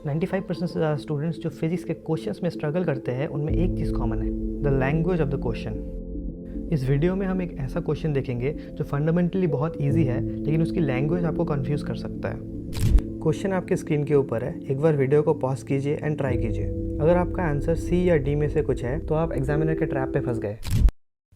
95% से ज़्यादा स्टूडेंट्स जो फिजिक्स के क्वेश्चंस में स्ट्रगल करते हैं उनमें एक चीज़ कॉमन है, the language of the question. इस वीडियो में हम एक ऐसा क्वेश्चन देखेंगे जो फंडामेंटली बहुत इजी है लेकिन उसकी लैंग्वेज आपको कंफ्यूज कर सकता है। क्वेश्चन आपके स्क्रीन के ऊपर है, एक बार वीडियो को पॉज कीजिए एंड ट्राई कीजिए। अगर आपका आंसर सी या डी में से कुछ है तो आप एग्जामिनर के ट्रैप पे फंस गए।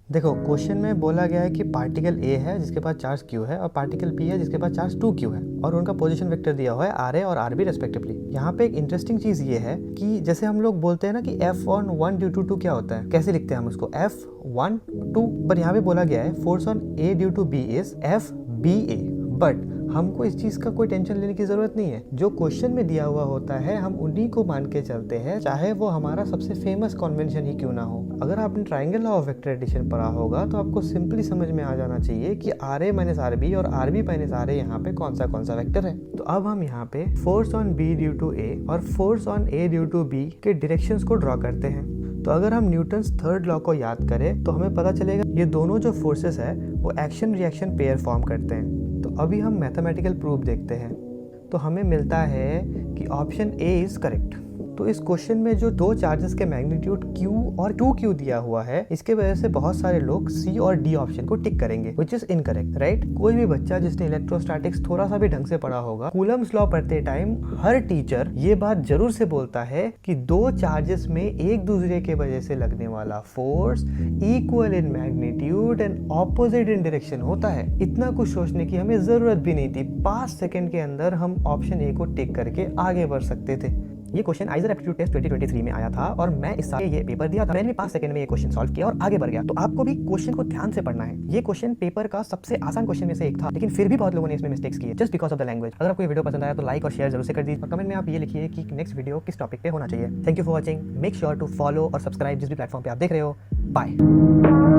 देखो, क्वेश्चन में बोला गया है कि पार्टिकल ए है जिसके पास चार्ज क्यू है और पार्टिकल बी है जिसके पास चार्ज 2q है और उनका पोजीशन वेक्टर दिया हुआ है आर ए और आर बी रेस्पेक्टिवली। यहाँ पे एक इंटरेस्टिंग चीज़ ये है कि जैसे हम लोग बोलते हैं ना कि F(1) ड्यू टू 2 क्या होता है, कैसे लिखते हैं हम उसको F(1) 2, पर यहाँ पे बोला गया है force on A due to B is FBA। But हमको इस चीज़ का कोई टेंशन लेने की ज़रूरत नहीं है। जो क्वेश्चन में दिया हुआ होता है हम उन्हीं को मान के चलते हैं, चाहे वो हमारा सबसे फेमस कन्वेंशन ही क्यों ना हो। अगर आपने triangle law of vector addition पढ़ा होगा तो आपको सिंपली समझ में आ जाना चाहिए कि RA माइनस RB और RB माइनस RA यहाँ पे कौन सा वेक्टर है। तो अब हम यहाँ पे force on B due to A और force on A due to B के डायरेक्शंस को ड्रॉ करते हैं। तो अगर हम न्यूटन्स थर्ड लॉ को याद करें तो हमें पता चलेगा ये दोनों जो फोर्सेस है वो एक्शन रिएक्शन पेयर फॉर्म करते हैं। तो अभी हम मैथमेटिकल प्रूफ देखते हैं। तो हमें मिलता है कि ऑप्शन ए इज करेक्ट। तो इस क्वेश्चन में जो दो चार्जेस के मैग्नीट्यूड Q और 2Q दिया हुआ है, इसके वजह से बहुत सारे लोग C और D ऑप्शन को टिक करेंगे, विच इज इनकरेक्ट, राइट। कोई भी बच्चा जिसने इलेक्ट्रोस्टैटिक्स थोड़ा सा भी ढंग से पढ़ा होगा, कूलम्स लॉ पढ़ते टाइम हर टीचर ये बात जरूर से बोलता है कि दो चार्जेस में एक दूसरे के वजह से लगने वाला force equal in magnitude and opposite in direction होता है। इतना कुछ सोचने की हमें जरूरत भी नहीं थी, 5 सेकंड के अंदर हम ऑप्शन ए को टिक करके आगे बढ़ सकते थे। ये क्वेश्चन आइजर एप्टीट्यूड टेस्ट 2023 में आया था और मैं इस साल ये पेपर दिया था। मैंने 5 सेकंड में ये क्वेश्चन सॉल्व किया और आगे बढ़ गया। तो आपको भी क्वेश्चन को ध्यान से पढ़ना है। ये क्वेश्चन पेपर का सबसे आसान क्वेश्चन में से एक था, लेकिन फिर भी बहुत लोगों ने इसमें मिस्टेक्स किए just because of the language. अगर आपको ये वीडियो पसंद आया तो लाइक और शेयर जरूर से कर दीजिए और कमेंट में आप ये लिखिए कि नेक्स्ट वीडियो किस टॉपिक पे होना चाहिए। Thank you for watching. Make sure to follow और सब्सक्राइब जिस भी प्लेटफॉर्म पे आप देख रहे हो। बाय।